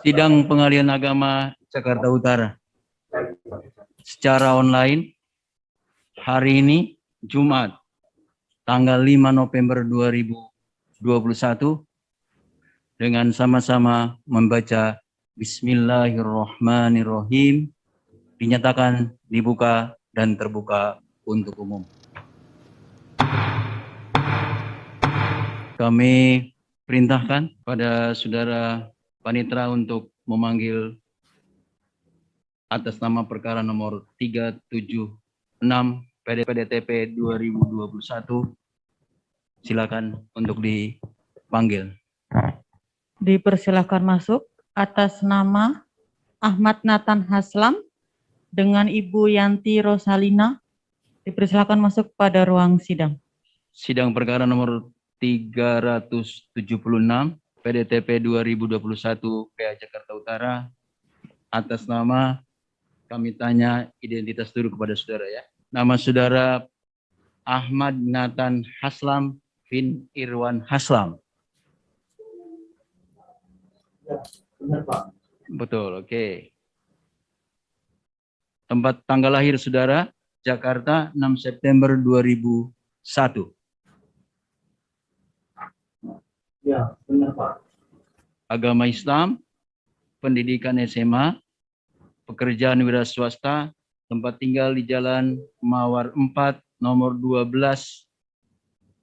Sidang Pengadilan Agama Jakarta Utara secara online hari ini Jumat tanggal 5 November 2021 dengan sama-sama membaca Bismillahirrahmanirrahim, dinyatakan dibuka dan terbuka untuk umum. Kami perintahkan pada saudara Panitra untuk memanggil atas nama perkara nomor 376 PDTP 2021. Silakan untuk dipanggil. Dipersilakan masuk atas nama Ahmad Nathan Haslam dengan Ibu Yanti Rosalina. Dipersilakan masuk pada ruang sidang. Sidang perkara nomor 376 PDTP 2021 PA Jakarta Utara. Atas nama, kami tanya identitas dulu kepada saudara ya. Nama saudara Ahmad Nathan Haslam bin Irwan Haslam. Ya, benar Pak. Betul, oke. Tempat tanggal lahir saudara, Jakarta 6 September 2001. Ya, benar Pak. Agama Islam, pendidikan SMA, pekerjaan wira swasta, tempat tinggal di Jalan Mawar 4, nomor 12,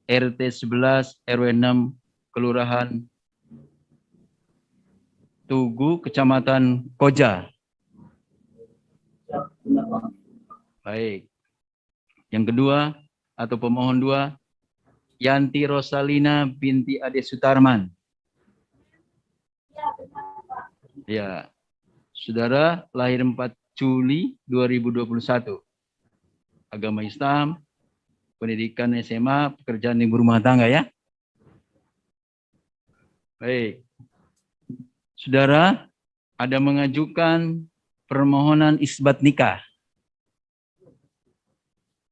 RT 11, RW 6, Kelurahan Tugu, Kecamatan Koja. Ya, benar Pak. Baik. Yang kedua, atau pemohon dua, Yanti Rosalina binti Ade Sutarman. Ya, saudara lahir 4 Juli 2021. Agama Islam, pendidikan SMA, pekerjaan ibu rumah tangga ya. Baik. Saudara, ada mengajukan permohonan isbat nikah.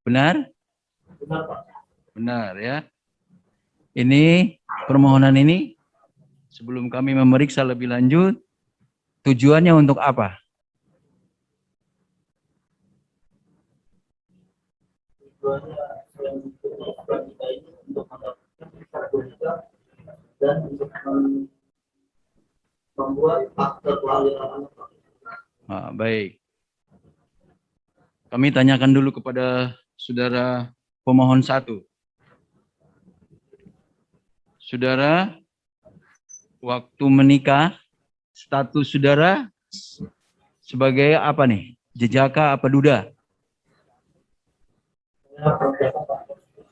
Benar? Benar Pak. Benar ya. Ini permohonan ini sebelum kami memeriksa lebih lanjut, tujuannya untuk apa? Tujuannya yang kita ini untuk mendapatkan sertifikat dan untuk membuat akte kelahiran anak. Baik. Kami tanyakan dulu kepada saudara pemohon satu. Saudara, waktu menikah, status saudara sebagai apa nih? Jejaka apa duda?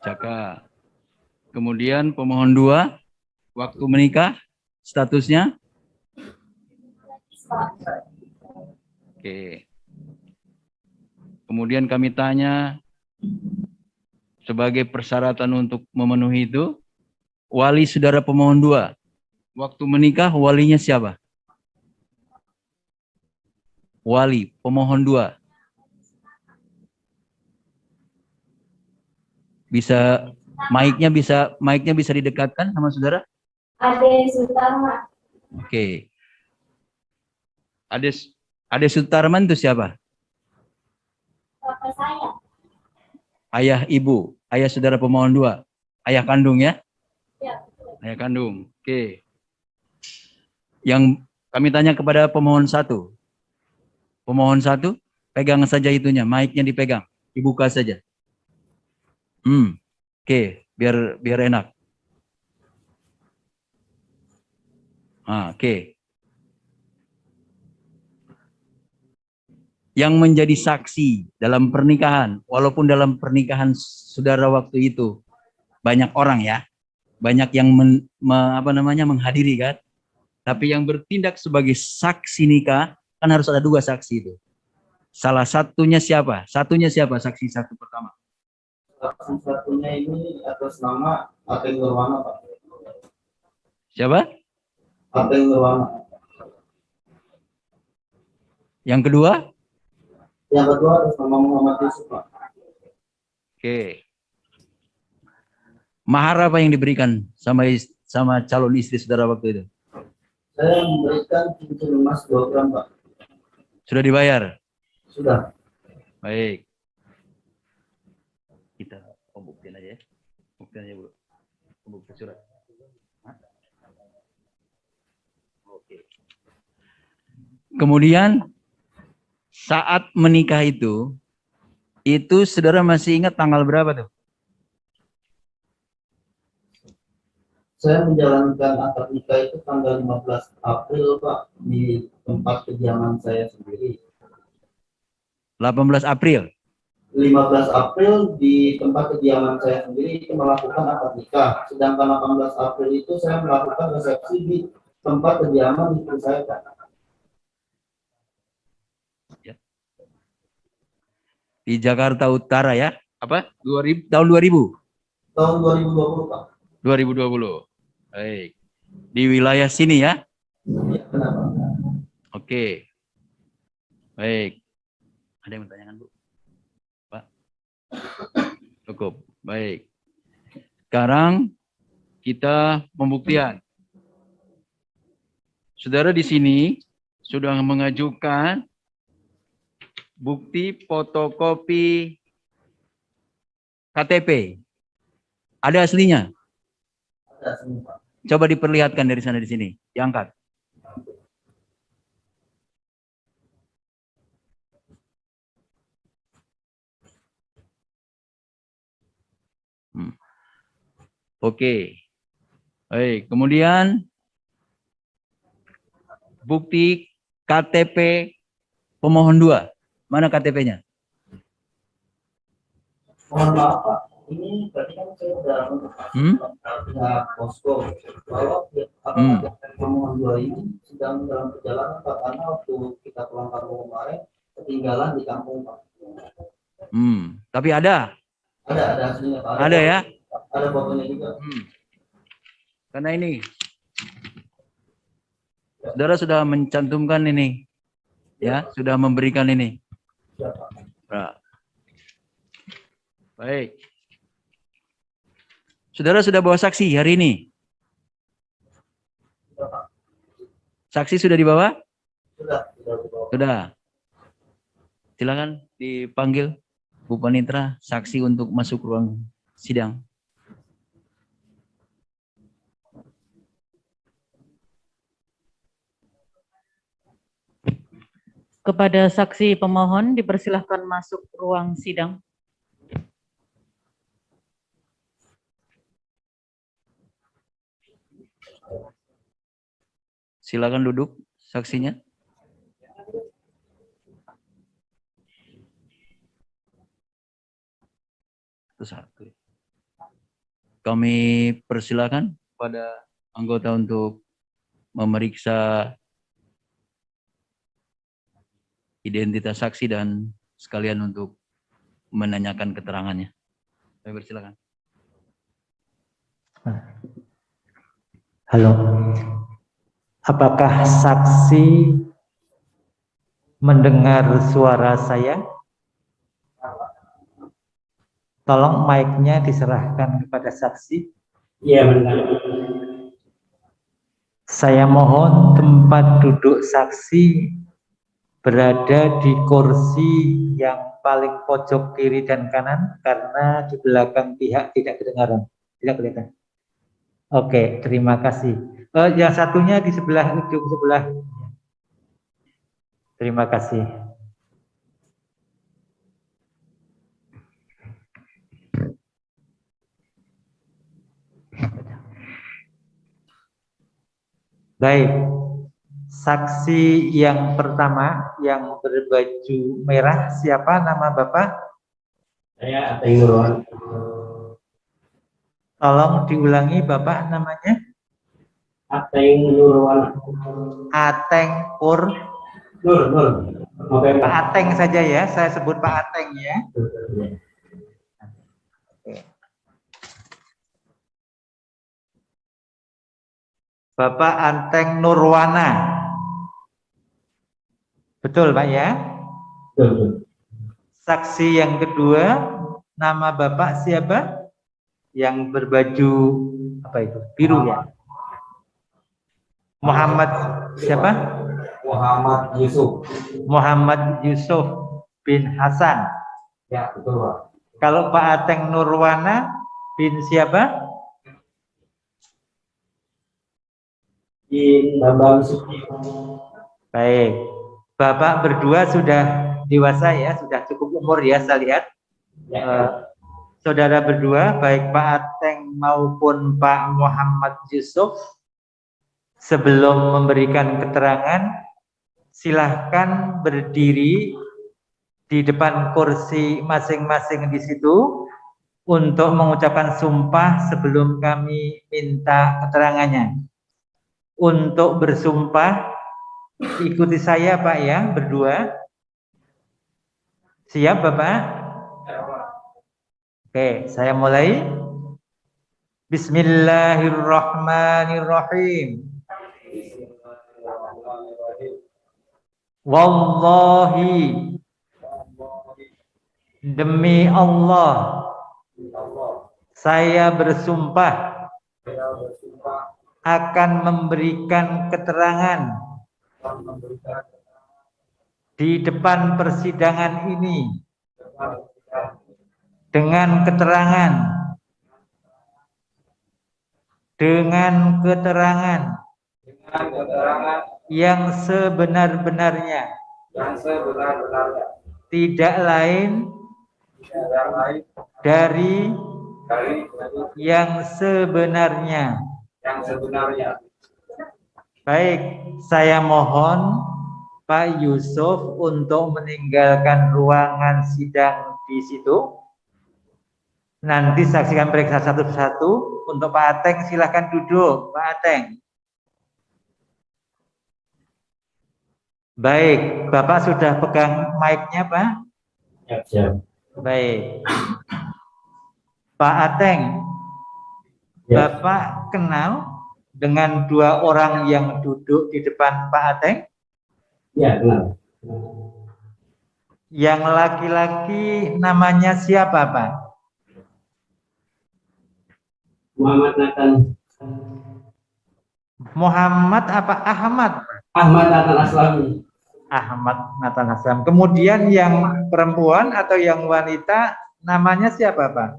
Jaka. Kemudian pemohon dua, waktu menikah, statusnya? Oke. Kemudian kami tanya, sebagai persyaratan untuk memenuhi itu, wali saudara pemohon dua, waktu menikah walinya siapa? Wali pemohon dua. Bisa mic-nya bisa didekatkan sama saudara? Ade Sutarman. Oke. Ade Sutarman itu siapa? Bapak saya. Ayah ibu, ayah saudara pemohon dua, ayah kandung ya? Ya. Ayah kandung. Oke. Yang kami tanya kepada pemohon satu. Pemohon satu, pegang saja itunya, mic-nya dipegang, dibuka saja. Oke, biar enak. Oke. Yang menjadi saksi dalam pernikahan, walaupun dalam pernikahan saudara waktu itu banyak orang ya, banyak yang menghadiri kan, tapi yang bertindak sebagai saksi nikah kan harus ada dua saksi itu. Salah satunya siapa? Satunya siapa saksi satu pertama? Saksi satunya ini atas nama Ateng Nurwana Pak. Siapa? Ateng Nurwana. Yang kedua? Yang kedua atas nama Muhammad Yusuf Pak. Oke. Mahar apa yang diberikan sama calon istri saudara waktu itu? Saya memberikan cincin emas 2 gram, Pak. Sudah dibayar? Sudah. Baik. Kita pembuktian aja ya. Buktian aja, Bu. Pembuktian surat. Hah? Oke. Kemudian saat menikah itu saudara masih ingat tanggal berapa tuh? Saya menjalankan akad nikah itu tanggal 15 April, Pak, di tempat kediaman saya sendiri. 18 April. 15 April di tempat kediaman saya sendiri itu melakukan akad nikah. Sedangkan 18 April itu saya melakukan resepsi di tempat kediaman istri saya, Pak. Di Jakarta Utara ya. Apa? 2000, tahun 2000. Tahun 2020, Pak. 2020. Baik. Di wilayah sini ya. Ya, kenapa? Oke. Baik. Ada yang bertanyakan, Bu? Pak? Cukup. Baik. Sekarang kita pembuktian. Saudara di sini sudah mengajukan bukti fotokopi KTP. Ada aslinya? Ada sini, Pak. Coba diperlihatkan dari sana di sini. Diangkat. Oke. Baik, kemudian bukti KTP pemohon 2. Mana KTP-nya? Mohon maaf, Pak. Ini berarti kan saya sudah pihak posko bahwa pemohon 2 ini sedang dalam perjalanan, Pak, karena waktu kita pulang kampung kemarin ketinggalan di kampung, Pak. Tapi ada Aslinya, Pak. Ada ya? Ada fotonya juga. Karena ini saudara sudah mencantumkan ini, ya, sudah memberikan ini. Nah. Baik. Saudara sudah bawa saksi hari ini? Saksi sudah dibawa? Sudah. Silakan dipanggil Bu Panitra, saksi untuk masuk ruang sidang. Kepada saksi pemohon dipersilahkan masuk ruang sidang. Silakan duduk saksinya. Satu. Kami persilakan pada anggota untuk memeriksa identitas saksi dan sekalian untuk menanyakan keterangannya. Kami persilakan. Halo. Apakah saksi mendengar suara saya? Tolong mic-nya diserahkan kepada saksi. Iya, benar. Saya mohon tempat duduk saksi berada di kursi yang paling pojok kiri dan kanan karena di belakang pihak tidak kedengaran. Tidak kelihatan. Oke, terima kasih. Yang satunya di sebelah ujung sebelah. Terima kasih. Baik, saksi yang pertama yang berbaju merah siapa nama Bapak? Saya Ateng Nurwan. Tolong diulangi Bapak namanya? Ateng Nurwan. Ateng Pur. Nur. Pak Ateng saja ya, saya sebut Pak Ateng ya. Bapak Ateng Nurwana. Betul Pak ya? Betul. Saksi yang kedua, nama Bapak siapa? Yang berbaju apa itu? Biru ya? Muhammad siapa? Muhammad Yusuf. Muhammad Yusuf bin Hasan. Ya, betul, Pak. Kalau Pak Ateng Nurwana bin siapa? Bin Bambang Suki. Baik. Bapak berdua sudah dewasa ya, sudah cukup umur ya saya lihat. Saudara berdua, baik Pak Ateng maupun Pak Muhammad Yusuf, sebelum memberikan keterangan, silahkan berdiri di depan kursi masing-masing di situ untuk mengucapkan sumpah sebelum kami minta keterangannya. Untuk bersumpah, ikuti saya Pak ya, berdua. Siap Bapak? Oke, saya mulai. Bismillahirrahmanirrahim. Wallahi, demi Allah, saya bersumpah akan memberikan keterangan di depan persidangan ini dengan keterangan yang sebenar-benarnya, tidak lain dari yang sebenarnya. Baik, saya mohon Pak Yusuf untuk meninggalkan ruangan sidang di situ. Nanti saksikan periksa satu persatu. Untuk Pak Ateng silahkan duduk, Pak Ateng. Baik, Bapak sudah pegang mic-nya, Pak? Siap. Baik. Pak Ateng, Ya. Bapak kenal dengan dua orang yang duduk di depan Pak Ateng? Ya, kenal. Yang laki-laki namanya siapa, Pak? Muhammad Nathan. Muhammad apa Ahmad? Ahmad Nathan Aslami. Ahmad Nathan Haslam. Kemudian yang perempuan atau yang wanita namanya siapa, Pak?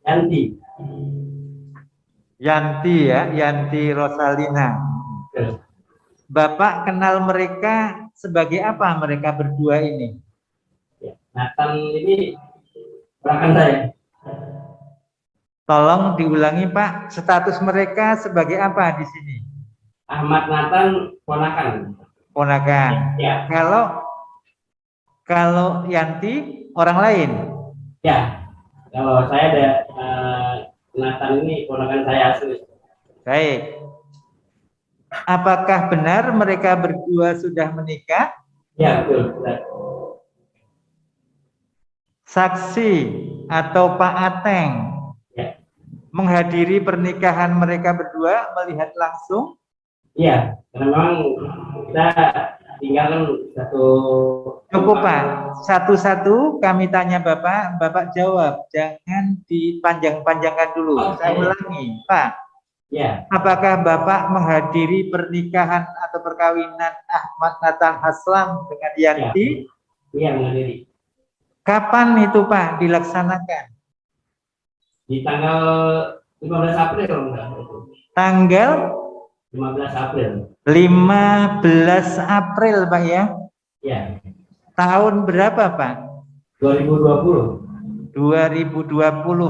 Yanti. Yanti ya, Yanti Rosalina. Bapak kenal mereka sebagai apa, mereka berdua ini? Ya, Nathan ini rekan saya. Tolong diulangi Pak, status mereka sebagai apa di sini? Ahmad Nathan ponakan. Ponakan. Ya. Kalau Yanti orang lain? Ya. Kalau saya ada Nathan ini ponakan saya asli. Baik. Apakah benar mereka berdua sudah menikah? Ya, betul. Saksi atau Pak Ateng Ya. menghadiri pernikahan mereka berdua, melihat langsung? Iya, karena memang kita tinggalkan satu. Cukup Pak, satu-satu kami tanya Bapak, Bapak jawab, jangan dipanjang-panjangkan dulu. Oke. Saya ulangi, Pak. Ya, Apakah Bapak menghadiri pernikahan atau perkawinan Ahmad Nathan Haslam dengan Yanti? iya menghadiri. Kapan itu Pak dilaksanakan? Di tanggal 15 April enggak? Tanggal 15 April. 15 April Pak ya? Ya, Tahun berapa Pak? 2020. 2020,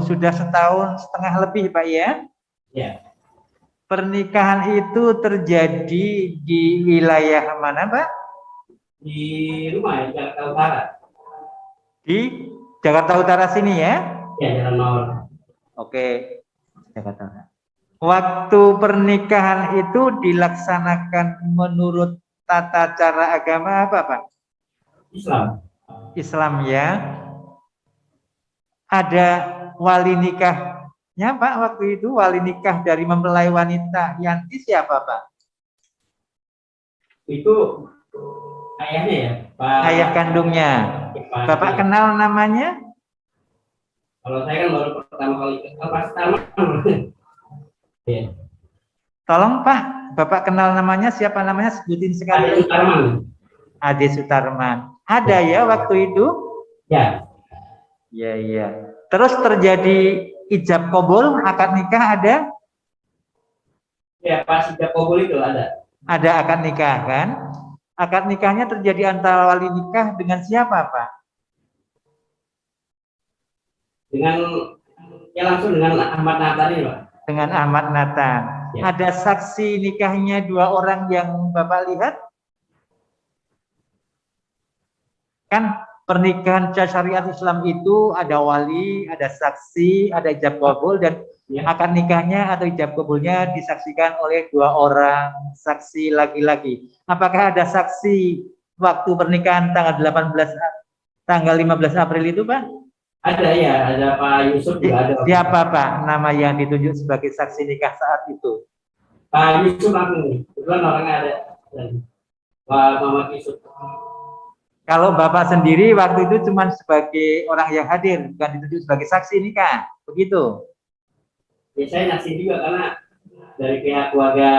sudah setahun setengah lebih Pak ya? Ya, Pernikahan itu terjadi di wilayah mana Pak? di rumah ya, Jakarta Utara. Di Jakarta Utara sini ya? Ya, Jalan Mawar. Oke, Jakarta Utara. Waktu pernikahan itu dilaksanakan menurut tata cara agama apa Pak? Islam. Islam ya. Ada wali nikahnya Pak waktu itu, wali nikah dari mempelai wanita Yanti siapa Pak? Itu ayahnya ya, Pak. Ayah kandungnya. Pak. Bapak kenal namanya? Kalau saya kan baru pertama kali, pas pertama. Ya. Tolong Pak, Bapak kenal namanya, siapa namanya? Sebutin sekali. Ade Sutarman. Ade Sutarman. Ada ya waktu itu? Ya. Ya, iya. Terus terjadi ijab kabul, akad nikah ada? Ya, pas ijab kabul itu ada. Ada akad nikah kan? Akad nikahnya terjadi antara wali nikah dengan siapa, Pak? Dengan ya langsung dengan Ahmad Nathan ini, Pak. Dengan Ahmad Nathan. Ya. Ada saksi nikahnya 2 orang yang Bapak lihat? Kan pernikahan syariat Islam itu ada wali, ada saksi, ada ijab kabul, dan akad nikahnya atau ijab kabulnya disaksikan oleh 2 orang saksi laki-laki. Apakah ada saksi waktu pernikahan tanggal 15 April itu, Pak? Ada ya, ada Pak Yusuf juga ada. Siapa, Pak, nama yang ditunjuk sebagai saksi nikah saat itu? Pak Yusuf langsung, kebetulan orangnya ada. Pak Muhammad Yusuf. Kalau Bapak sendiri waktu itu cuma sebagai orang yang hadir, bukan ditunjuk sebagai saksi nikah, begitu? Ya saya nyaksiin juga karena dari pihak keluarga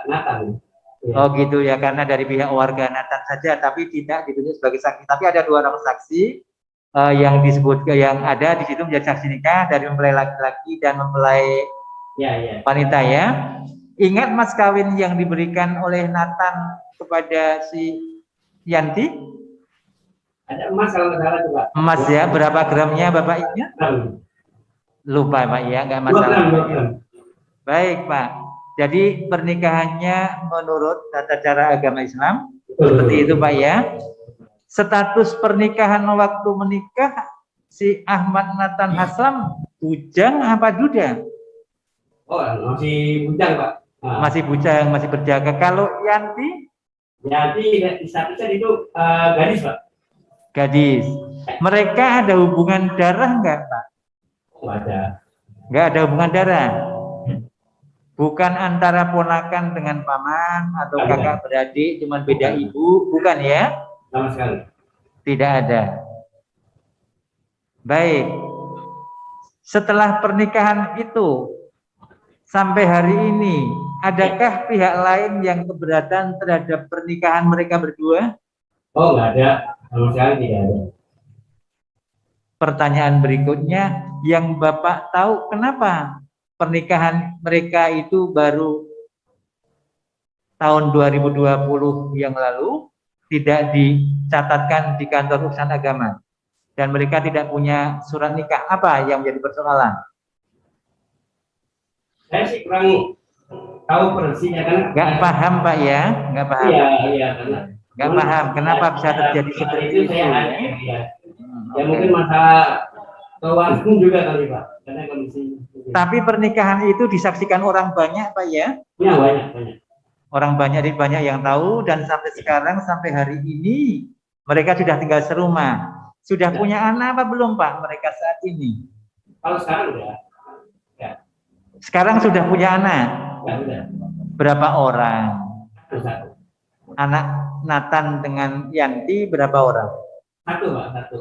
Nathan. Ya. Oh gitu ya, karena dari pihak warga Nathan saja, tapi tidak ditunjuk sebagai saksi. Tapi ada 2 orang saksi yang disebut, yang ada di situ menjadi saksi nikah dari mempelai laki-laki dan mempelai wanita ya. Ingat mas kawin yang diberikan oleh Nathan kepada si Yanti? Ada emas kalau nggak salah juga. Emas ya, berapa gramnya Bapak ingat? Lupa Pak ya, nggak masalah. 2 gram. Baik Pak. Jadi pernikahannya menurut tata cara agama Islam seperti itu Pak ya. Status pernikahan waktu menikah si Ahmad Nathan Haslam bujang apa duda? Oh masih bujang Pak. Nah. Masih bujang, masih berjaga. Kalau Yanti? Yanti di statusnya itu gadis Pak. Gadis. Mereka ada hubungan darah enggak Pak? Oh ada. Enggak ada hubungan darah. Bukan antara ponakan dengan paman atau kakak beradik, cuman beda ibu, bukan ya? Sama sekali. Tidak ada. Baik. Setelah pernikahan itu sampai hari ini, adakah pihak lain yang keberatan terhadap pernikahan mereka berdua? Oh, nggak ada. Sama sekali tidak ada. Pertanyaan berikutnya, yang Bapak tahu kenapa pernikahan mereka itu baru tahun 2020 yang lalu tidak dicatatkan di kantor urusan agama dan mereka tidak punya surat nikah? Apa yang menjadi persoalan? Saya sih kurang tahu persisnya kan. Nggak paham Pak ya, nggak paham. Iya karena Nggak paham kenapa bisa terjadi seperti itu. Saya ada, ya. Ya mungkin masalah keuangan juga kali Pak, karena kondisi. Tapi pernikahan itu disaksikan orang banyak Pak ya? Ya banyak. Orang banyak yang tahu, dan sampai sekarang sampai hari ini mereka sudah tinggal serumah. Sudah punya anak apa belum Pak mereka saat ini? Kalau sekarang udah. Ya. Sekarang sudah punya anak. Ya udah. Berapa orang? Satu. Anak Nathan dengan Yanti berapa orang? Satu Pak, satu.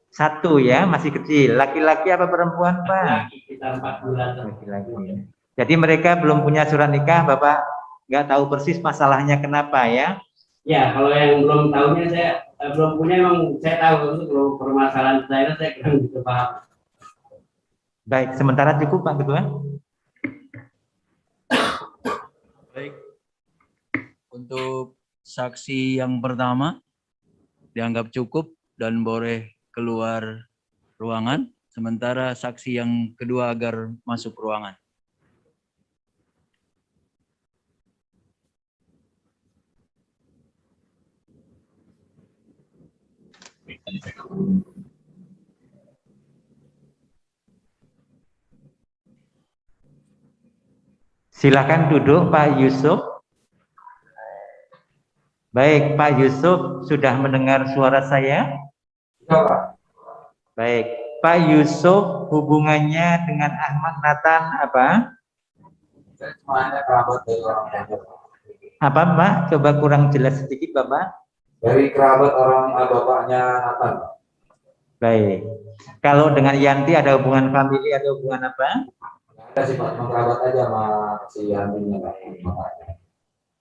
Satu ya, masih kecil. Laki-laki apa perempuan Pak? Laki, kita 4 bulan. Laki-laki. Jadi mereka belum punya surat nikah, Bapak nggak tahu persis masalahnya kenapa ya? Ya, kalau yang belum tahunya saya belum punya, memang saya tahu itu kalau permasalahan saya kurang gitu paham. Baik, sementara cukup Pak Ketua. Baik. Untuk saksi yang pertama dianggap cukup dan boleh keluar ruangan, sementara saksi yang kedua agar masuk ruangan. Silakan duduk Pak Yusuf. Baik, Pak Yusuf sudah mendengar suara saya? Baik, Pak Yusuf hubungannya dengan Ahmad Nathan apa? Semuanya kerabat dari orang Bogor. Apa Pak? Coba kurang jelas sedikit Bapak. Dari kerabat orang bapaknya Nathan. Baik. Kalau dengan Yanti ada hubungan famili atau hubungan apa? Ada sih Pak, cuma kerabat aja sama si Yantinya.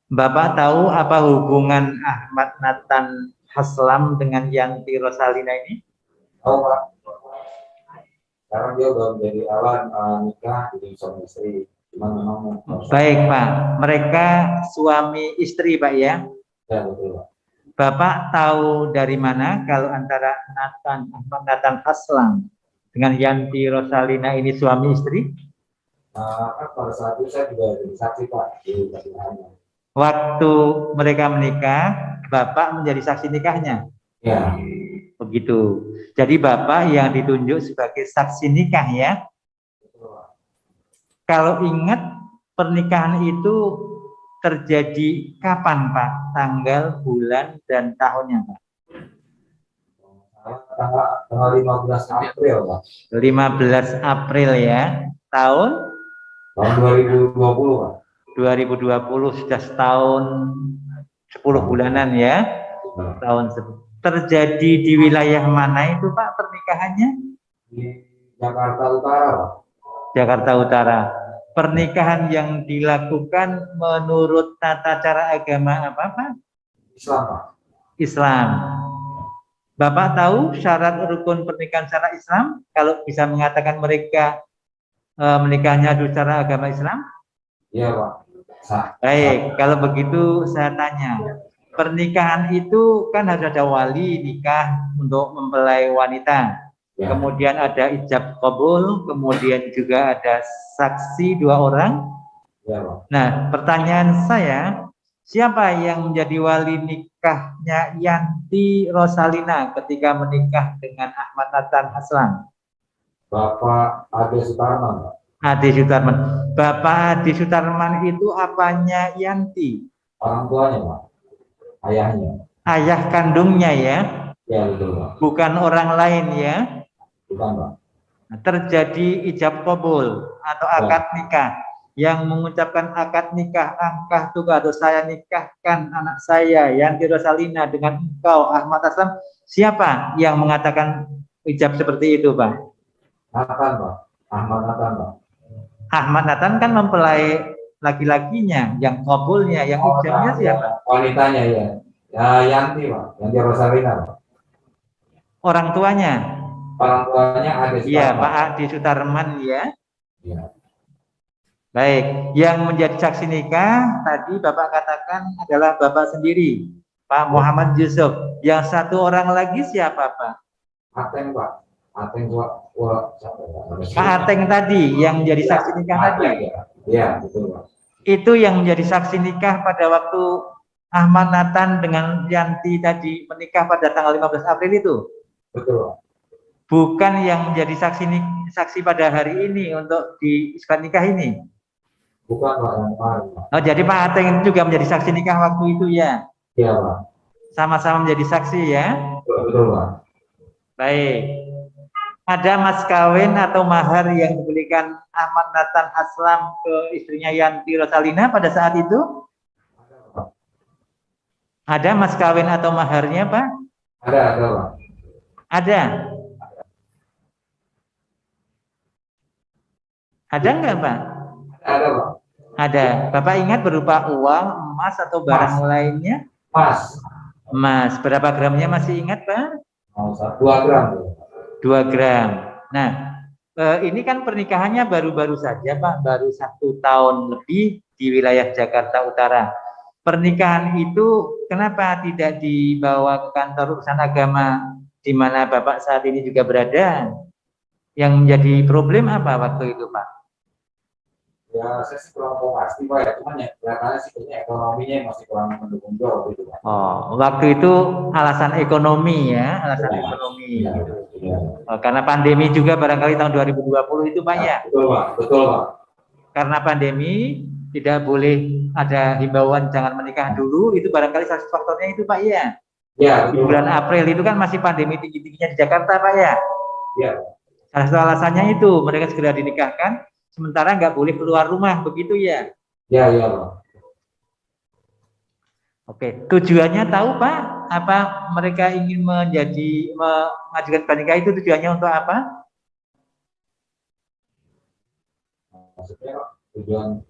Bapak tahu apa hubungan Ahmad Nathan Haslam dengan Yanti Rosalina ini? Oh, Pak. Sekarang dia udah menjadi awan nikah jadi suami istri. Cuma memang Baik Pak, mereka suami istri Pak ya. ya betul Pak. Bapak tahu dari mana kalau antara Ahmad Nathan Haslam dengan Yanti Rosalina ini suami istri? Kan pada saat itu saya juga jadi saksi Pak di pernikahannya. Waktu mereka menikah, Bapak menjadi saksi nikahnya. Ya. Begitu. Jadi Bapak yang ditunjuk sebagai saksi nikah ya. Betul Pak. Kalau ingat pernikahan itu terjadi kapan Pak? Tanggal, bulan, dan tahunnya Pak? Tanggal 15 April Pak. 15 April ya. Tahun Tahun 2020 Pak. 2020, sudah setahun 10 bulanan ya. Terjadi di wilayah mana itu Pak pernikahannya? Di Jakarta Utara Pak. Jakarta Utara. Pernikahan yang dilakukan menurut tata cara agama apa Pak? Islam Pak. Islam. Bapak tahu syarat rukun pernikahan secara Islam? Kalau bisa mengatakan mereka menikahnya secara agama Islam? Iya Pak. Baik, kalau begitu saya tanya, pernikahan itu kan harus ada wali nikah untuk mempelai wanita, Ya. kemudian ada ijab qabul, kemudian juga ada saksi 2 orang. Iya Pak. Nah, pertanyaan saya, siapa yang menjadi wali nikahnya Yanti Rosalina ketika menikah dengan Ahmad Nathan Haslam? Bapak Ade Sutarman Pak. Ade Sutarman. Bapak Ade Sutarman itu apanya Yanti? Orang tuanya Pak. Ayahnya. Ayah kandungnya ya, Ya betul Pak. bukan orang lain ya. Bukan Pak. Terjadi ijab qabul atau akad nikah. Yang mengucapkan akad nikah, angkah tuga atau saya nikahkan anak saya Yanti Rosalina dengan engkau Ahmad Haslam. Siapa yang mengatakan ijab seperti itu Pak? Nathan Pak. Ahmad Nathan Pak. Ahmad Nathan kan mempelai laki-lakinya, yang qabulnya, yang ijabnya siapa? Wanitanya ya. Ya Yanti Pak. Yanti Rosalina Pak. Orang tuanya. Orang tuanya Ade Sutarman. Iya, Pak Ade Sutarman ya. Ya. Baik, yang menjadi saksi nikah tadi Bapak katakan adalah Bapak sendiri, Pak Muhammad Yusuf. Yang 1 orang lagi siapa Pak? Ateng Pak. Ateng Pak Ateng tadi yang menjadi saksi nikah tadi. Iya betul Pak. Itu yang menjadi saksi nikah pada waktu Ahmad Nathan dengan Yanti tadi menikah pada tanggal 15 April itu. Betul Pak. Bukan yang menjadi saksi pada hari ini untuk di isbat nikah ini. Bukan Pak, yang kemarin Pak. Oh, jadi Pak Ateng itu juga menjadi saksi nikah waktu itu ya. Iya Pak. Sama-sama menjadi saksi ya. Betul Pak. Baik. Ada mas kawin atau mahar yang diberikan Ahmad Nathan Haslam ke istrinya Yanti Rosalina pada saat itu? Ada mas kawin atau maharnya Pak? Ada Pak. Ada. Ada enggak Pak? Ada Pak. Ada. Bapak ingat berupa uang, emas atau barang lainnya? Mas. Emas. Berapa gramnya masih ingat Pak? 2 gram. 2 gram. Nah, ini kan pernikahannya baru-baru saja Pak, baru 1 tahun lebih di wilayah Jakarta Utara. Pernikahan itu kenapa tidak dibawa ke kantor urusan agama di mana Bapak saat ini juga berada? Yang menjadi problem apa waktu itu Pak? Ya saya sih kurang tahu pasti Pak ya, cuman ya kelihatannya sih kayaknya ekonominya masih kurang mendukung jauh gitu Pak. Oh, waktu itu alasan ekonomi ya, alasan Ya. ekonomi. Iya. Iya. Oh, karena pandemi juga barangkali tahun 2020 itu Pak ya. Betul Pak. Betul Pak. Karena pandemi tidak boleh ada himbauan jangan menikah dulu, itu barangkali salah satu faktornya itu Pak ya. Iya. Di bulan April itu kan masih pandemi tinggi-tingginya di Jakarta Pak ya. Iya. Salah satu alasannya itu mereka segera dinikahkan, sementara nggak boleh keluar rumah begitu ya. Iya iya Pak. Oke, tujuannya tahu Pak? Apa mereka ingin mengajukan pernikahan itu tujuannya untuk apa? Maksudnya Pak, tujuan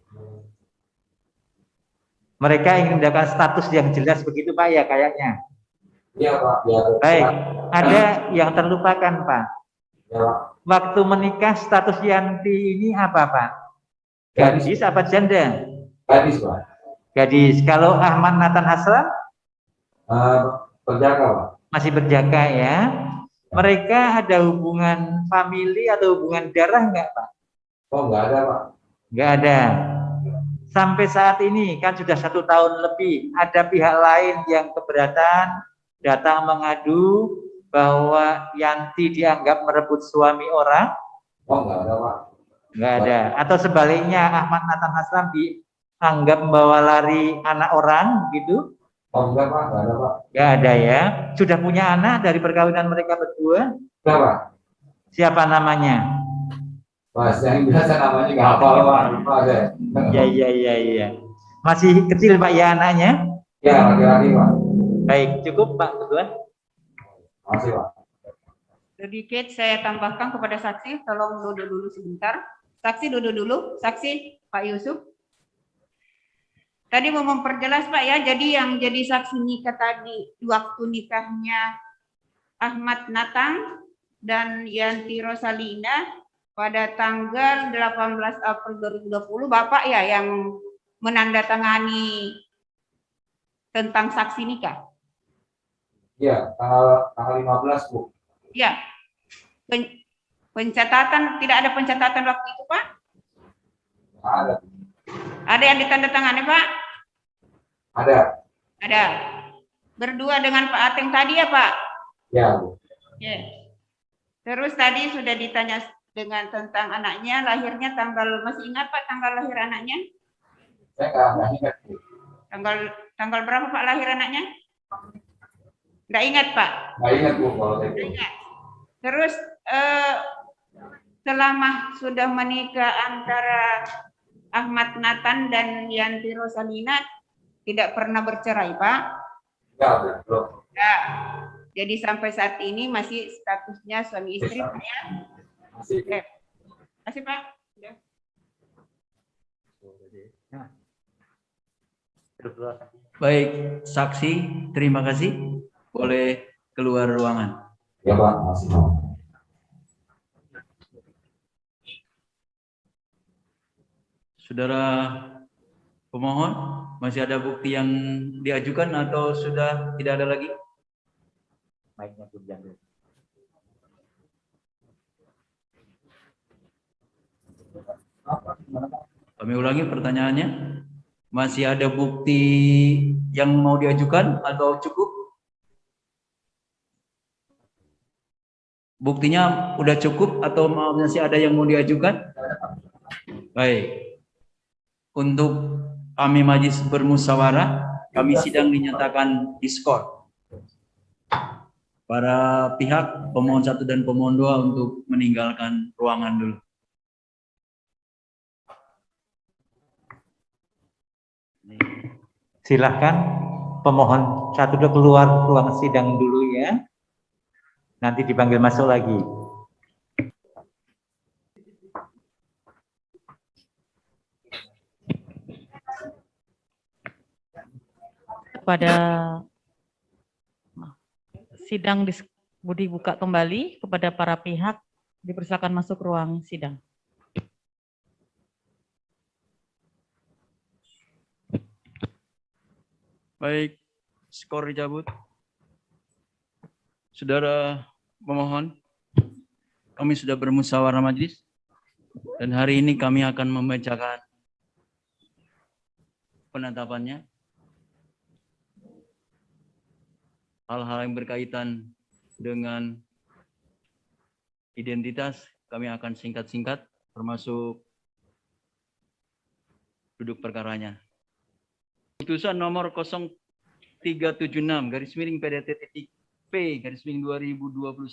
Mereka ingin mendapatkan status yang jelas begitu Pak ya kayaknya. Iya Pak, ya. Baik, ada yang terlupakan Pak. Ya Pak. Waktu menikah status Yanti ini apa Pak? Gadis apa janda? Gadis Pak. Gadis. Kalau Ahmad Nathan Haslam? Berjaga Pak. Masih berjaga ya. Mereka ada hubungan famili atau hubungan darah enggak Pak? Oh nggak ada Pak. Enggak ada. Sampai saat ini kan sudah 1 tahun lebih, ada pihak lain yang keberatan datang mengadu bahwa Yanti dianggap merebut suami orang? Oh nggak ada Pak. Enggak ada. Atau sebaliknya Ahmad Nathan Haslam dianggap membawa lari anak orang gitu? Oh enggak Pak, nggak ada Pak. Enggak ada ya. Sudah punya anak dari perkawinan mereka berdua? Enggak Pak. Siapa namanya? Mas yang biasa namanya nggak hafal Pak. Lupa saya. Iya. Masih kecil Pak ya anaknya? Ya laki-laki Pak. Baik, cukup Pak Ketua. Masih Pak. Sedikit saya tambahkan kepada saksi, tolong duduk dulu sebentar. Saksi duduk dulu, saksi Pak Yusuf. Tadi mau memperjelas Pak ya, jadi yang jadi saksi nikah tadi waktu nikahnya Ahmad Nathan dan Yanti Rosalina pada tanggal 18 April 2020 Bapak ya yang menandatangani tentang saksi nikah. Iya, tanggal 15 Bu. Ya. Pencatatan, tidak ada pencatatan waktu itu Pak? Ada. Ada yang ditandatangani Pak? Ada. Ada. Berdua dengan Pak Ateng tadi ya Pak? Ya Bu. Ya. Terus tadi sudah ditanya dengan tentang anaknya, lahirnya tanggal, masih ingat Pak tanggal lahir anaknya? Saya nggak ingat Bu. Tanggal berapa Pak lahir anaknya? Nggak ingat Pak? Nggak ingat Bu kalau saya. Nggak ingat. Terus selama sudah menikah antara Ahmad Nathan dan Yanti Rosalina tidak pernah bercerai Pak? Ya, belum. Ya. Jadi sampai saat ini masih statusnya suami istri Pak ya? Masih. Masih Pak? Ya. Baik, saksi, terima kasih. Boleh keluar ruangan. Ya Pak, masih. Saudara pemohon, masih ada bukti yang diajukan atau sudah tidak ada lagi? Baiknya belum diambil. Kami ulangi pertanyaannya. Masih ada bukti yang mau diajukan atau cukup? Buktinya udah cukup atau masih ada yang mau diajukan? Baik. Untuk kami majelis bermusyawarah, kami sidang dinyatakan diskor. Para pihak pemohon 1 dan pemohon 2 untuk meninggalkan ruangan dulu. Silahkan pemohon 1 keluar ruang sidang dulu ya. Nanti dipanggil masuk lagi. Pada sidang dibuka kembali kepada para pihak, dipersilakan masuk ruang sidang. Baik, skor dicabut. Saudara pemohon, kami sudah bermusyawarah majelis dan hari ini kami akan membacakan penetapannya. Hal-hal yang berkaitan dengan identitas kami akan singkat-singkat, termasuk duduk perkaranya. Putusan nomor 0376 garis miring PDT titik P garis miring 2021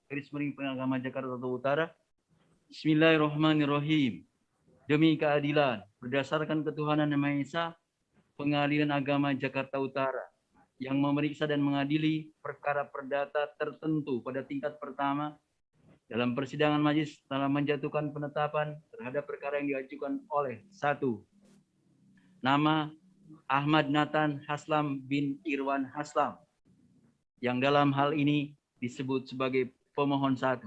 garis miring Pengagama Jakarta Utara. Bismillahirrahmanirrahim. Demi keadilan berdasarkan ketuhanan Yang Maha Esa, Pengadilan Agama Jakarta Utara yang memeriksa dan mengadili perkara perdata tertentu pada tingkat pertama dalam persidangan majelis telah menjatuhkan penetapan terhadap perkara yang diajukan oleh 1. Nama Ahmad Nathan Haslam bin Irwan Haslam, yang dalam hal ini disebut sebagai pemohon 1.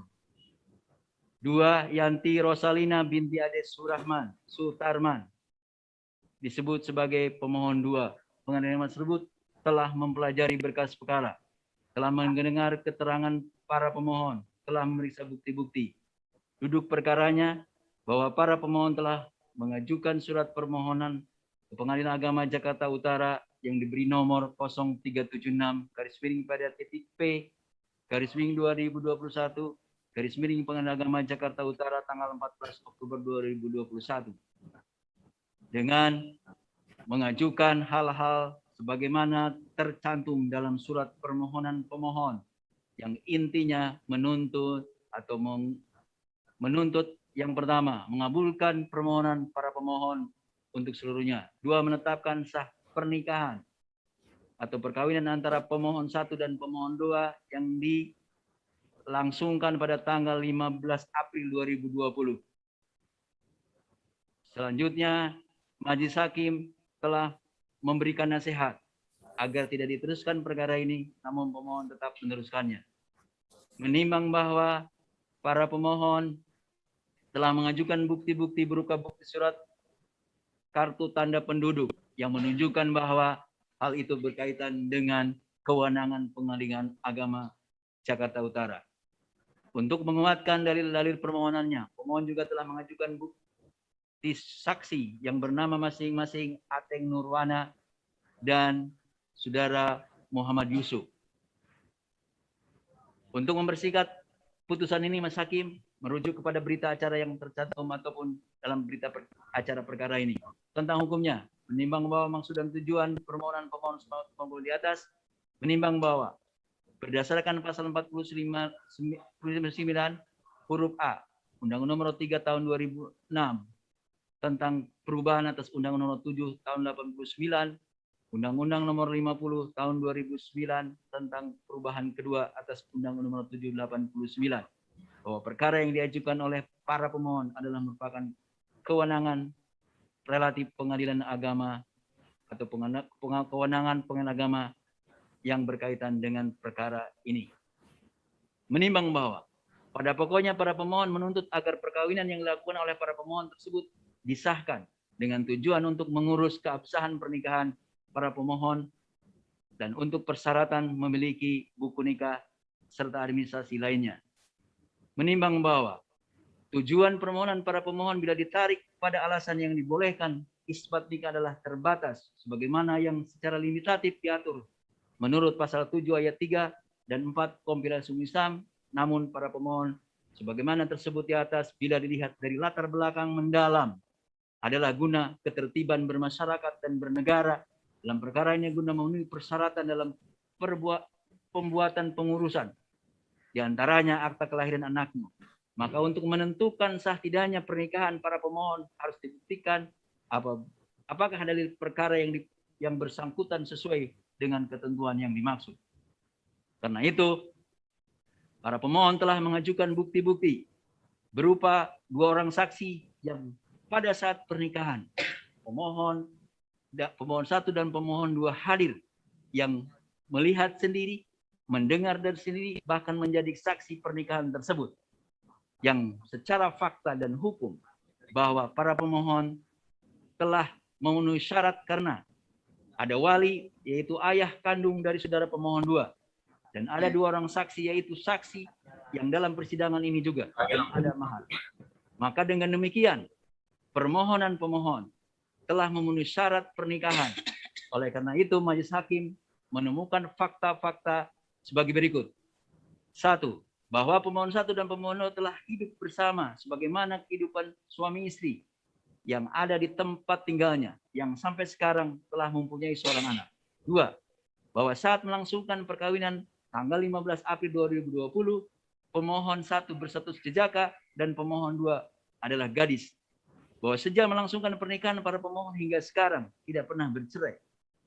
2. Yanti Rosalina binti Ade Sutarman, disebut sebagai pemohon 2. Pengadilan tersebut telah mempelajari berkas perkara, telah mendengar keterangan para pemohon, telah memeriksa bukti-bukti. Duduk perkaranya bahwa para pemohon telah mengajukan surat permohonan ke Pengadilan Agama Jakarta Utara yang diberi nomor 0376/P/2021 Pengadilan Agama Jakarta Utara tanggal 14 Oktober 2021 dengan mengajukan hal-hal sebagaimana tercantum dalam surat permohonan pemohon yang intinya menuntut yang pertama, mengabulkan permohonan para pemohon untuk seluruhnya. 2. Menetapkan sah pernikahan atau perkawinan antara pemohon 1 dan pemohon 2 yang dilangsungkan pada tanggal 15 April 2020. Selanjutnya, Majelis Hakim telah memberikan nasihat agar tidak diteruskan perkara ini, namun pemohon tetap meneruskannya. Menimbang bahwa para pemohon telah mengajukan bukti-bukti berupa bukti surat kartu tanda penduduk yang menunjukkan bahwa hal itu berkaitan dengan kewenangan Pengadilan Agama Jakarta Utara. Untuk menguatkan dalil-dalil permohonannya, pemohon juga telah mengajukan bukti saksi yang bernama masing-masing Ateng Nurwana dan Saudara Muhammad Yusuf. Untuk mempersingkat putusan ini, Mas Hakim merujuk kepada berita acara yang tercantum ataupun dalam berita acara perkara ini. Tentang hukumnya, menimbang bahwa maksud dan tujuan permohonan pemohon di atas, menimbang bahwa berdasarkan pasal 49 huruf A Undang-Undang Nomor 3 Tahun 2006 tentang perubahan atas Undang-Undang Nomor 7 Tahun 89, Undang-Undang Nomor 50 Tahun 2009 tentang perubahan kedua atas Undang-Undang Nomor 7 89, bahwa perkara yang diajukan oleh para pemohon adalah merupakan kewenangan relatif Pengadilan Agama atau kewenangan Pengadilan Agama yang berkaitan dengan perkara ini. Menimbang bahwa pada pokoknya para pemohon menuntut agar perkawinan yang dilakukan oleh para pemohon tersebut disahkan dengan tujuan untuk mengurus keabsahan pernikahan para pemohon dan untuk persyaratan memiliki buku nikah serta administrasi lainnya. Menimbang bahwa tujuan permohonan para pemohon bila ditarik pada alasan yang dibolehkan isbat nikah adalah terbatas sebagaimana yang secara limitatif diatur menurut pasal 7 ayat 3 dan 4 Kompilasi Islam, namun para pemohon sebagaimana tersebut di atas bila dilihat dari latar belakang mendalam adalah guna ketertiban bermasyarakat dan bernegara dalam perkara ini guna memenuhi persyaratan dalam pembuatan pengurusan di antaranya akta kelahiran anaknya. Maka untuk menentukan sah tidaknya pernikahan para pemohon harus dibuktikan apakah dalil perkara yang bersangkutan sesuai dengan ketentuan yang dimaksud. Karena itu, para pemohon telah mengajukan bukti-bukti berupa 2 orang saksi yang pada saat pernikahan pemohon 1 dan pemohon 2 hadir yang melihat sendiri, mendengar dari sendiri, bahkan menjadi saksi pernikahan tersebut, yang secara fakta dan hukum bahwa para pemohon telah memenuhi syarat karena ada wali, yaitu ayah kandung dari saudara pemohon 2, dan ada 2 orang saksi, yaitu saksi yang dalam persidangan ini juga yang ada mahal. Maka dengan demikian permohonan pemohon telah memenuhi syarat pernikahan. Oleh karena itu Majelis Hakim menemukan fakta-fakta sebagai berikut. 1. Bahwa pemohon 1 dan pemohon 2 telah hidup bersama sebagaimana kehidupan suami istri yang ada di tempat tinggalnya yang sampai sekarang telah mempunyai seorang anak. 2. Bahwa saat melangsungkan perkawinan tanggal 15 April 2020, pemohon 1 berstatus jejaka dan pemohon 2 adalah gadis. Bahwa sejak melangsungkan pernikahan para pemohon hingga sekarang tidak pernah bercerai.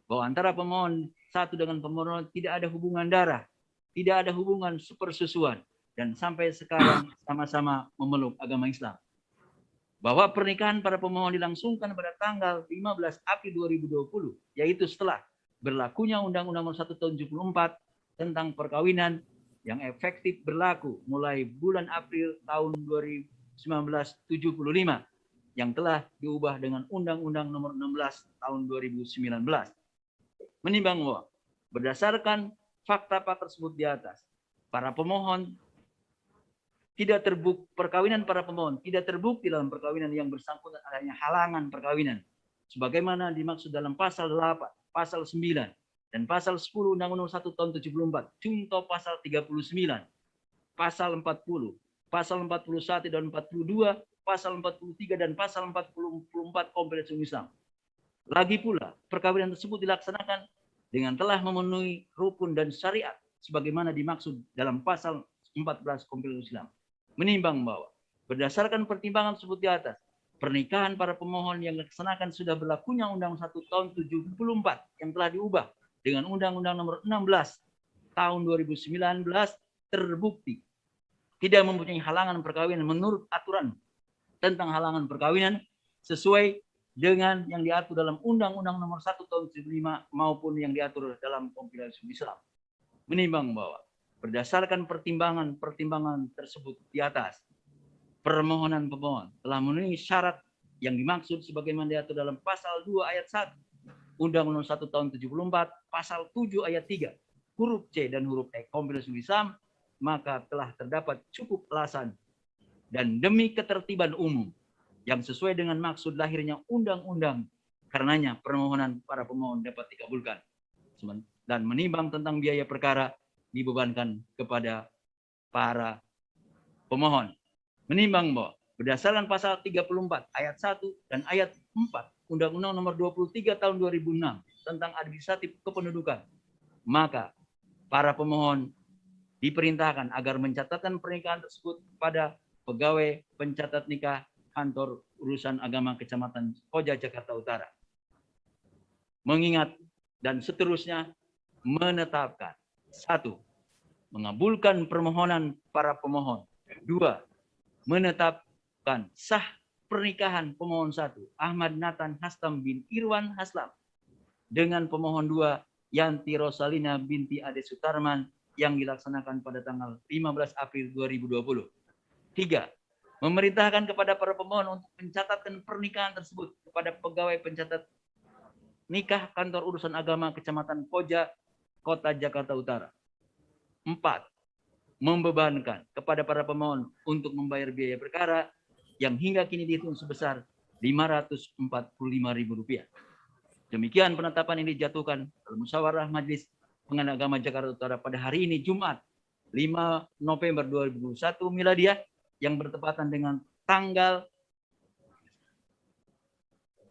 Bahwa antara pemohon 1 dengan pemohon tidak ada hubungan darah, tidak ada hubungan sepersusuan, dan sampai sekarang sama-sama memeluk agama Islam. bahwa pernikahan para pemohon dilangsungkan pada tanggal 15 April 2020, yaitu setelah berlakunya Undang-Undang Nomor 1 Tahun 74 tentang perkawinan yang efektif berlaku mulai bulan April tahun 1975 yang telah diubah dengan Undang-Undang Nomor 16 Tahun 2019. Menimbang bahwa berdasarkan fakta-fakta tersebut di atas, para pemohon tidak terbukti, perkawinan para pemohon tidak terbukti dalam perkawinan yang bersangkutan adanya halangan perkawinan sebagaimana dimaksud dalam pasal 8, pasal 9 dan pasal 10 Undang-Undang 1 Tahun 74, contoh pasal 39, pasal 40, pasal 41 dan 42, pasal 43 dan pasal 44 Konvensi Islam. Lagi pula, perkawinan tersebut dilaksanakan dengan telah memenuhi rukun dan syariat sebagaimana dimaksud dalam pasal 14 Konvensi Islam. Menimbang bahwa berdasarkan pertimbangan tersebut di atas, pernikahan para pemohon yang dilaksanakan sudah berlakunya Undang-Undang 1 Tahun 74 yang telah diubah dengan Undang-Undang Nomor 16 Tahun 2019 terbukti tidak mempunyai halangan perkawinan menurut aturan tentang halangan perkawinan sesuai dengan yang diatur dalam Undang-Undang Nomor 1 Tahun 75 maupun yang diatur dalam Konvensi Islam. Menimbang bahwa berdasarkan pertimbangan tersebut di atas, permohonan pemohon telah memenuhi syarat yang dimaksud sebagaimana diatur dalam pasal 2 ayat 1 Undang-Undang 1 Tahun 74, pasal 7 ayat 3, huruf C dan huruf E Konvensi Islam, maka telah terdapat cukup alasan dan demi ketertiban umum yang sesuai dengan maksud lahirnya undang-undang, karenanya permohonan para pemohon dapat dikabulkan. Dan menimbang tentang biaya perkara dibebankan kepada para pemohon. Menimbang bahwa berdasarkan pasal 34 ayat 1 dan ayat 4 Undang-Undang Nomor 23 Tahun 2006 tentang administratif kependudukan, maka para pemohon diperintahkan agar mencatatkan pernikahan tersebut pada pegawai pencatat nikah Kantor Urusan Agama Kecamatan Koja, Jakarta Utara. Mengingat dan seterusnya menetapkan: 1. Mengabulkan permohonan para pemohon. 2. Menetapkan sah pernikahan pemohon 1 Ahmad Nathan Haslam bin Irwan Haslam dengan pemohon 2 Yanti Rosalina binti Ade Sutarman yang dilaksanakan pada tanggal 15 April 2020. 3. Memerintahkan kepada para pemohon untuk mencatatkan pernikahan tersebut kepada pegawai pencatat nikah Kantor Urusan Agama Kecamatan Koja, Kota Jakarta Utara. 4. Membebankan kepada para pemohon untuk membayar biaya perkara yang hingga kini dihitung sebesar Rp545.000. Demikian penetapan ini dijatuhkan dalam musyawarah Majelis Pengadilan Agama Jakarta Utara pada hari ini Jumat 5 November 2021 miladiah yang bertepatan dengan tanggal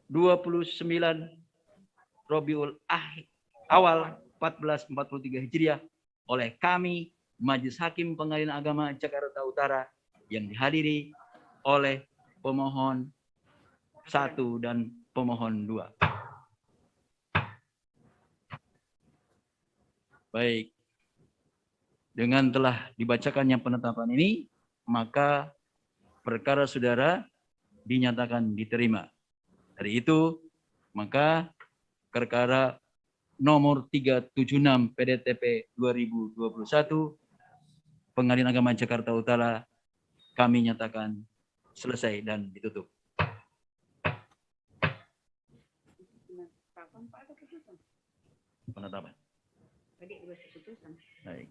29 Rabiul Awal 1443 Hijriah oleh kami Majelis Hakim Pengadilan Agama Jakarta Utara yang dihadiri oleh pemohon 1 dan pemohon 2. Baik. Dengan telah dibacakannya penetapan ini, maka perkara saudara dinyatakan diterima. Dari itu, maka perkara nomor 376 PDTP 2021 Pengadilan Agama Jakarta Utara kami nyatakan selesai dan ditutup. Penetapan. Baik.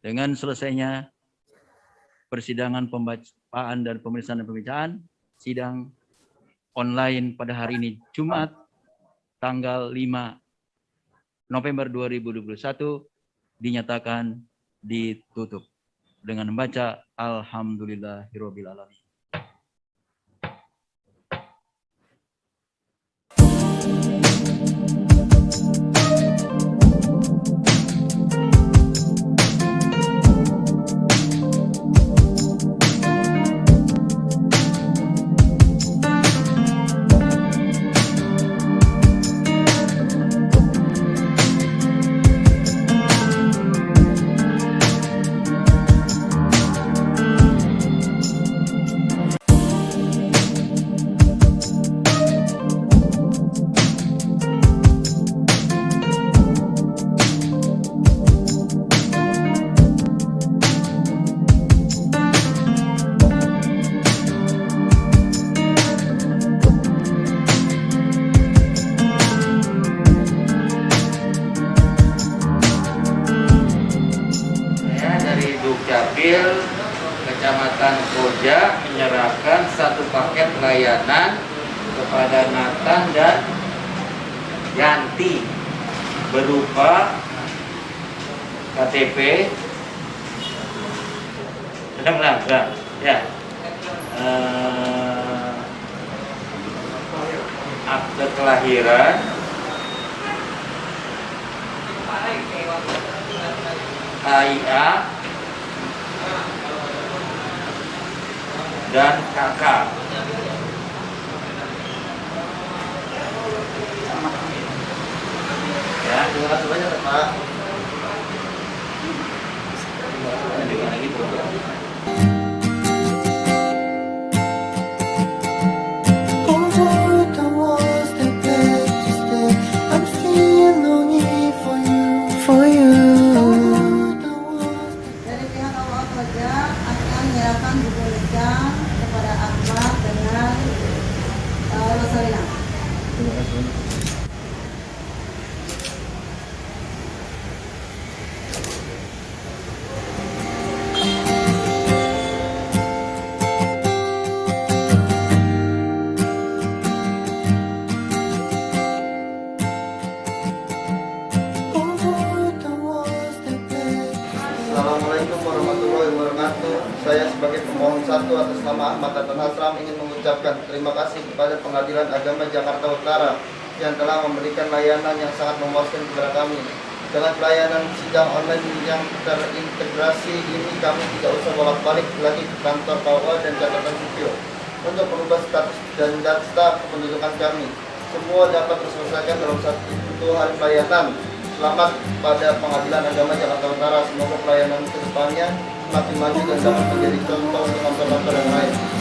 Dengan selesainya persidangan pembacaan dan pemeriksaan dan pembacaan sidang online pada hari ini Jumat tanggal 5 November 2021 dinyatakan ditutup dengan membaca Alhamdulillahirabbil alamin. Dapil Kecamatan Koja menyerahkan satu paket layanan kepada Nathan dan Yanti berupa KTP, sedang ya, akte kelahiran, KIA, dan KK. Ya, Terima kasih banyak Pak. Over the walls that beg to stay, I'm still longing for you. Dari pihak awal kerja akan menyerahkan buku nikah kepada Ahmad dengan Rosalina. Over the walls that beg to stay. Assalamualaikum warahmatullahi wabarakatuh. Saya sebagai pemohon satu atas nama Ahmad Nathan Haslam ingin mengucapkan terima kasih kepada Pengadilan Agama Jakarta Utara yang telah memberikan layanan yang sangat memuaskan kepada kami. Dengan pelayanan sidang online yang terintegrasi ini, kami tidak usah bolak-balik lagi ke kantor KUA dan catatan sipil untuk merubah status dan data kependudukan kami. Semua dapat terselesaikan dalam satu hari pelayanan. Selamat pada Pengadilan Agama Jakarta Utara. Semoga pelayanan ke depannya semakin maju dan dapat menjadi contoh untuk kantor-kantor yang lain.